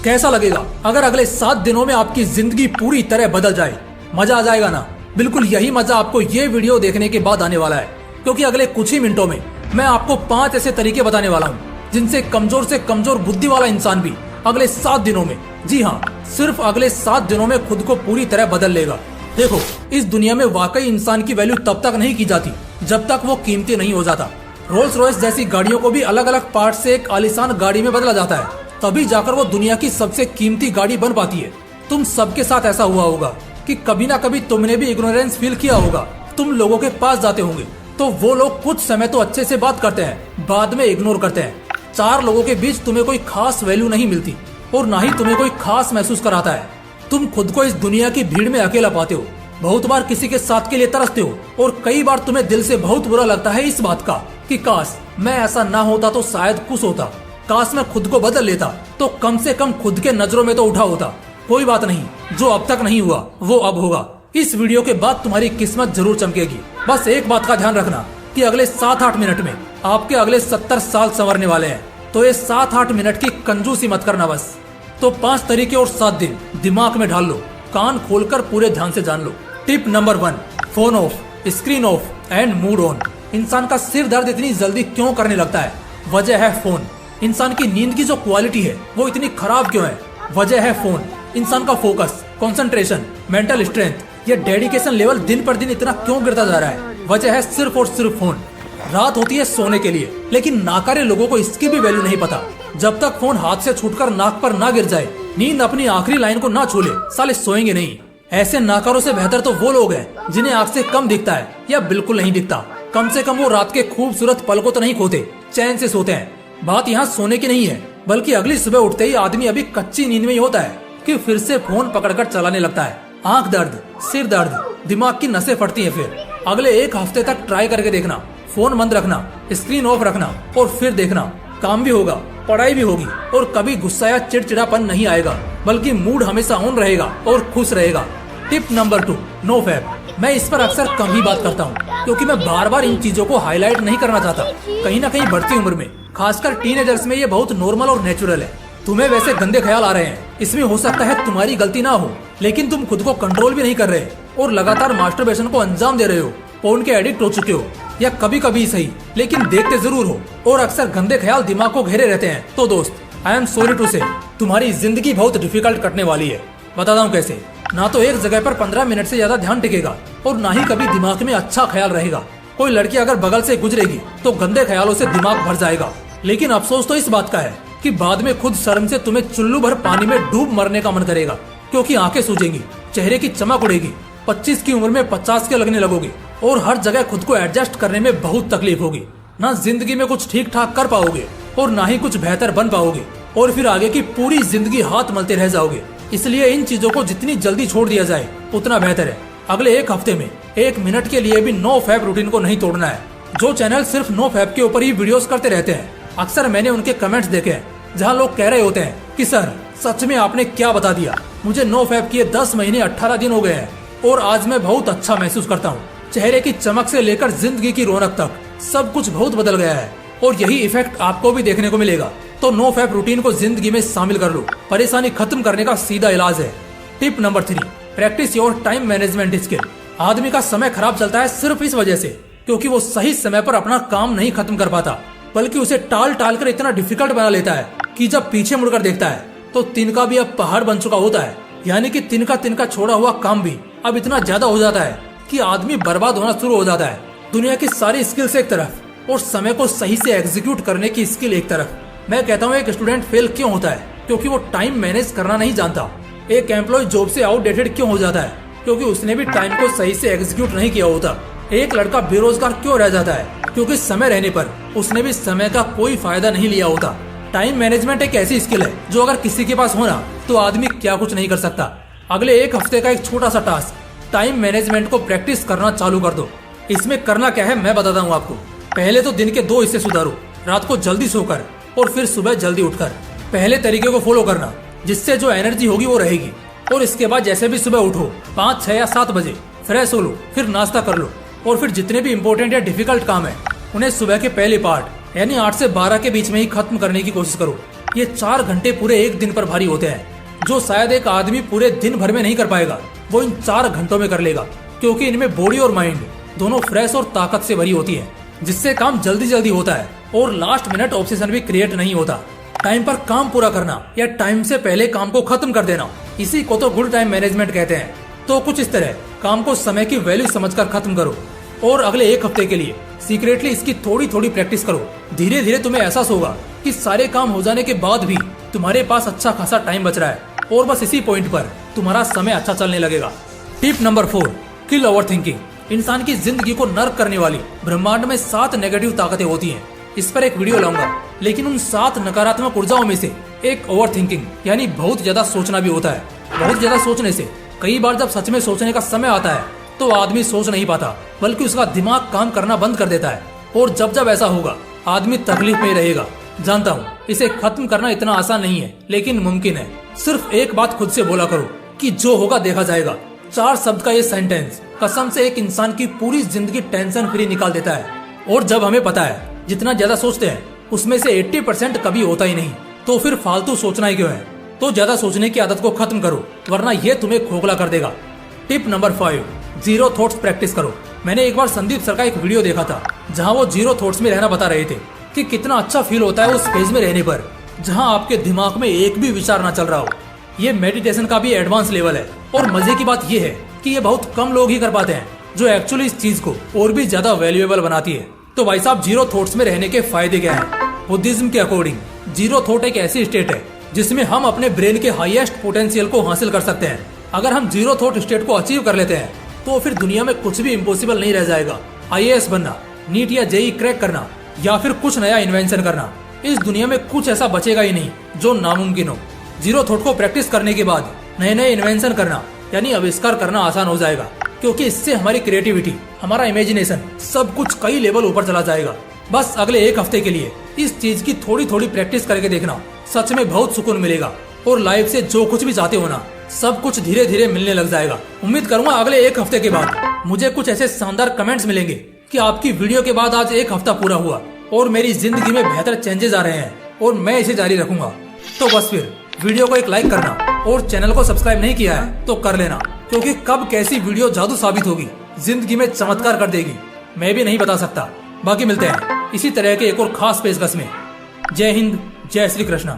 कैसा लगेगा अगर अगले 7 दिनों में आपकी जिंदगी पूरी तरह बदल जाए? मजा आ जाएगा ना? बिल्कुल यही मजा आपको ये वीडियो देखने के बाद आने वाला है, क्योंकि अगले कुछ ही मिनटों में मैं आपको 5 ऐसे तरीके बताने वाला हूँ जिनसे कमजोर से कमजोर बुद्धि वाला इंसान भी अगले 7 दिनों में, जी हाँ, सिर्फ अगले 7 दिनों में खुद को पूरी तरह बदल लेगा। देखो, इस दुनिया में वाकई इंसान की वैल्यू तब तक नहीं की जाती जब तक वो कीमती नहीं हो जाता। रोल्स रॉयस जैसी गाड़ियों को भी अलग अलग पार्ट से एक आलीशान गाड़ी में बदला जाता है, तभी जाकर वो दुनिया की सबसे कीमती गाड़ी बन पाती है। तुम सबके साथ ऐसा हुआ होगा कि कभी ना कभी तुमने भी इग्नोरेंस फील किया होगा। तुम लोगों के पास जाते होंगे तो वो लोग कुछ समय तो अच्छे से बात करते हैं, बाद में इग्नोर करते हैं। 4 लोगों के बीच तुम्हें कोई खास वैल्यू नहीं मिलती और ना ही तुम्हें कोई खास महसूस कराता है। तुम खुद को इस दुनिया की भीड़ में अकेला पाते हो, बहुत बार किसी के साथ के लिए तरसते हो और कई बार तुम्हें दिल से बहुत बुरा लगता है इस बात का कि काश मैं ऐसा ना होता तो शायद कुछ होता, काश मैं खुद को बदल लेता तो कम से कम खुद के नजरों में तो उठा होता। कोई बात नहीं, जो अब तक नहीं हुआ वो अब होगा। इस वीडियो के बाद तुम्हारी किस्मत जरूर चमकेगी। बस एक बात का ध्यान रखना कि अगले 7-8 मिनट में आपके अगले 70 साल संवरने वाले हैं, तो ये 7-8 मिनट की कंजूसी मत करना बस। तो 5 तरीके और 7 दिन दिमाग में ढाल लो, कान खोलकर पूरे ध्यान से जान लो। Tip number 1, phone off, screen off and mood on. इंसान का सिर दर्द इतनी जल्दी क्यों करने लगता है? वजह है फोन। इंसान की नींद की जो क्वालिटी है वो इतनी खराब क्यों है? वजह है फोन। इंसान का फोकस, कंसंट्रेशन, मेंटल स्ट्रेंथ या डेडिकेशन लेवल दिन पर दिन इतना क्यों गिरता जा रहा है? वजह है सिर्फ और सिर्फ फोन। रात होती है सोने के लिए, लेकिन नाकारे लोगों को इसकी भी वैल्यू नहीं पता। जब तक फोन हाथ से छूटकर नाक पर ना गिर जाए, नींद अपनी आखिरी लाइन को ना छू ले, साले सोएंगे नहीं। ऐसे नाकारों से बेहतर तो वो लोग हैं जिन्हें आँख से कम दिखता है या बिल्कुल नहीं दिखता। कम से कम वो रात के खूबसूरत पल को तो नहीं खोते, चैन से सोते हैं। बात यहाँ सोने की नहीं है, बल्कि अगली सुबह उठते ही आदमी अभी कच्ची नींद में ही होता है कि फिर से फोन पकड़कर चलाने लगता है। आंख दर्द, सिर दर्द, दिमाग की नसें फटती हैं। फिर अगले 1 हफ्ते तक ट्राई करके देखना, फोन बंद रखना, स्क्रीन ऑफ रखना और फिर देखना, काम भी होगा, पढ़ाई भी होगी और कभी गुस्सा या चिड़चिड़ापन नहीं आएगा, बल्कि मूड हमेशा ऑन रहेगा और खुश रहेगा। टिप नंबर 2, नो फैब। मैं इस पर अक्सर कम ही बात करता हूँ, क्योंकि मैं बार बार इन चीजों को हाईलाइट नहीं करना चाहता। कहीं ना कहीं बढ़ती उम्र में, खासकर टीनेजर्स में, ये बहुत नॉर्मल और नेचुरल है। तुम्हें वैसे गंदे ख्याल आ रहे हैं, इसमें हो सकता है तुम्हारी गलती ना हो, लेकिन तुम खुद को कंट्रोल भी नहीं कर रहे और लगातार मास्टरबेशन को अंजाम दे रहे हो, फोन के एडिक्ट हो चुके हो, या कभी कभी सही लेकिन देखते जरूर हो और अक्सर गंदे ख्याल दिमाग को घेरे रहते हैं। तो दोस्त, आई एम सॉरी टू से, तुम्हारी जिंदगी बहुत डिफिकल्ट कटने वाली है। बताता हूँ कैसे। ना तो एक जगह पर 15 मिनट से ज्यादा ध्यान टिकेगा और ना ही कभी दिमाग में अच्छा ख्याल रहेगा। कोई लड़की अगर बगल से गुजरेगी तो गंदे ख्यालों से दिमाग भर जाएगा। लेकिन अफसोस तो इस बात का है कि बाद में खुद शर्म से तुम्हें चुल्लू भर पानी में डूब मरने का मन करेगा, क्योंकि आंखें सूजेंगी, चेहरे की चमक उड़ेगी, 25 की उम्र में 50 के लगने लगोगे और हर जगह खुद को एडजस्ट करने में बहुत तकलीफ होगी। ना जिंदगी में कुछ ठीक ठाक कर पाओगे और ना ही कुछ बेहतर बन पाओगे, और फिर आगे की पूरी जिंदगी हाथ मलते रह जाओगे। इसलिए इन चीजों को जितनी जल्दी छोड़ दिया जाए उतना बेहतर है। अगले 1 हफ्ते में 1 मिनट के लिए भी नो फैब रूटीन को नहीं तोड़ना है। जो चैनल सिर्फ नो फैब के ऊपर ही वीडियोस करते रहते हैं, अक्सर मैंने उनके कमेंट्स देखे हैं जहां लोग कह रहे होते हैं कि सर सच में आपने क्या बता दिया, मुझे नो फैब किए 10 महीने 18 दिन हो गए हैं और आज मैं बहुत अच्छा महसूस करता हूँ। चेहरे की चमक से लेकर जिंदगी की रौनक तक सब कुछ बहुत बदल गया है और यही इफेक्ट आपको भी देखने को मिलेगा। तो नो फैब रूटीन को जिंदगी में शामिल कर लो, परेशानी खत्म करने का सीधा इलाज है। Tip number 3, practice your time management skill. आदमी का समय खराब चलता है सिर्फ इस वजह से क्योंकि वो सही समय पर अपना काम नहीं खत्म कर पाता, बल्कि उसे टाल टाल कर इतना डिफिकल्ट बना लेता है कि जब पीछे मुड़कर देखता है तो तिनका भी अब पहाड़ बन चुका होता है। यानी कि तिनका तिनका छोड़ा हुआ काम भी अब इतना ज्यादा हो जाता है कि आदमी बर्बाद होना शुरू हो जाता है। दुनिया की सारी स्किल्स एक तरफ और समय को सही से एग्जीक्यूट करने की स्किल एक तरफ। मैं कहता हूँ एक स्टूडेंट फेल क्यों होता है? क्योंकि वो टाइम मैनेज करना नहीं जानता। एक एम्प्लॉय जॉब से आउटडेटेड क्यों हो जाता है? क्योंकि उसने भी टाइम को सही से एग्जीक्यूट नहीं किया होता। एक लड़का बेरोजगार क्यों रह जाता है? क्योंकि समय रहने पर उसने भी समय का कोई फायदा नहीं लिया होता। टाइम मैनेजमेंट एक ऐसी स्किल है जो अगर किसी के पास होना तो आदमी क्या कुछ नहीं कर सकता। अगले 1 हफ्ते का एक छोटा सा टास्क, टाइम मैनेजमेंट को प्रैक्टिस करना चालू कर दो। इसमें करना क्या है मैं बताता हूँ आपको। पहले तो दिन के 2 हिस्से सुधारो, रात को जल्दी सोकर और फिर सुबह जल्दी उठकर। पहले तरीके को फॉलो करना, जिससे जो एनर्जी होगी वो रहेगी। और इसके बाद जैसे भी सुबह उठो 5, 6 या 7 बजे फ्रेश हो लो, फिर नाश्ता कर लो और फिर जितने भी इम्पोर्टेंट या डिफिकल्ट काम है उन्हें सुबह के पहले पार्ट यानी 8 से 12 के बीच में ही खत्म करने की कोशिश करो। ये 4 घंटे पूरे एक दिन पर भारी होते हैं, जो शायद एक आदमी पूरे दिन भर में नहीं कर पाएगा, वो इन 4 घंटों में कर लेगा, क्योंकि इनमें बॉडी और माइंड दोनों फ्रेश और ताकत से भरी होती है, जिससे काम जल्दी जल्दी होता है और लास्ट मिनट ऑब्सेशन भी क्रिएट नहीं होता। टाइम पर काम पूरा करना या टाइम से पहले काम को खत्म कर देना, इसी को तो गुड टाइम मैनेजमेंट कहते हैं। तो कुछ इस तरह काम को समय की वैल्यू समझकर खत्म करो और अगले एक हफ्ते के लिए सीक्रेटली इसकी थोड़ी थोड़ी प्रैक्टिस करो। धीरे धीरे तुम्हें एहसास होगा कि सारे काम हो जाने के बाद भी तुम्हारे पास अच्छा खासा टाइम बच रहा है और बस इसी पॉइंट पर तुम्हारा समय अच्छा चलने लगेगा। टिप नंबर 4, किल ओवर थिंकिंग। इंसान की जिंदगी को नर्क करने वाली ब्रह्मांड में 7 नेगेटिव ताकतें होती हैं। इस पर एक वीडियो लाऊंगा, लेकिन उन 7 नकारात्मक ऊर्जाओं में से एक ओवर थिंकिंग यानी बहुत ज्यादा सोचना भी होता है। बहुत ज्यादा सोचने से कई बार जब सच में सोचने का समय आता है तो आदमी सोच नहीं पाता, बल्कि उसका दिमाग काम करना बंद कर देता है, और जब जब ऐसा होगा आदमी तकलीफ में रहेगा। जानता हूँ इसे खत्म करना इतना आसान नहीं है, लेकिन मुमकिन है। सिर्फ एक बात खुद से बोला करो कि जो होगा देखा जाएगा। 4 शब्द का ये सेंटेंस कसम से एक इंसान की पूरी जिंदगी टेंशन फ्री निकाल देता है। और जब हमें पता है जितना ज्यादा सोचते हैं उसमें से 80% कभी होता ही नहीं, तो फिर फालतू सोचना ही क्यों है। तो ज्यादा सोचने की आदत को खत्म करो, वरना ये तुम्हें खोखला कर देगा। Tip number 5, zero thoughts practice करो। मैंने एक बार संदीप सर का एक वीडियो देखा था जहाँ वो जीरो थॉट्स में रहना बता रहे थे कि कितना अच्छा फील होता है उस फेज में रहने पर जहाँ आपके दिमाग में एक भी विचार ना चल रहा हो। ये मेडिटेशन का भी एडवांस लेवल है, और मजे की बात ये है कि ये बहुत कम लोग ही कर पाते हैं, जो एक्चुअली इस चीज को और भी ज्यादा वैल्यूएबल बनाती है। तो भाई साहब, जीरो थॉट्स में रहने के फायदे क्या हैं? बुद्धिज्म के अकॉर्डिंग जीरो थॉट एक ऐसी स्टेट है जिसमें हम अपने ब्रेन के हाईएस्ट पोटेंशियल को हासिल कर सकते हैं। अगर हम जीरो थॉट स्टेट को अचीव कर लेते हैं तो फिर दुनिया में कुछ भी इम्पॉसिबल नहीं रह जाएगा। IAS बनना, नीट या जेई क्रैक करना, या फिर कुछ नया इन्वेंशन करना, इस दुनिया में कुछ ऐसा बचेगा ही नहीं जो नामुमकिन हो। जीरो थॉट को प्रैक्टिस करने के बाद नए नए इन्वेंशन करना यानी आविष्कार करना आसान हो जाएगा, क्योंकि इससे हमारी क्रिएटिविटी, हमारा इमेजिनेशन सब कुछ कई लेवल ऊपर चला जाएगा। बस अगले एक हफ्ते के लिए इस चीज की थोड़ी थोड़ी प्रैक्टिस करके देखना, सच में बहुत सुकून मिलेगा और लाइफ से जो कुछ भी चाहते हो ना, सब कुछ धीरे धीरे मिलने लग जाएगा। उम्मीद करूंगा अगले एक हफ्ते के बाद मुझे कुछ ऐसे शानदार कमेंट्स मिलेंगे कि आपकी वीडियो के बाद आज एक हफ्ता पूरा हुआ और मेरी जिंदगी में बेहतर चेंजेस आ रहे हैं, और मैं इसे जारी रखूंगा। तो बस फिर वीडियो को एक लाइक करना और चैनल को सब्सक्राइब नहीं किया है तो कर लेना, क्योंकि कब कैसी वीडियो जादू साबित होगी, जिंदगी में चमत्कार कर देगी, मैं भी नहीं बता सकता। बाकी मिलते हैं इसी तरह के एक और खास पेशकश में। जय हिंद, जय श्री कृष्णा।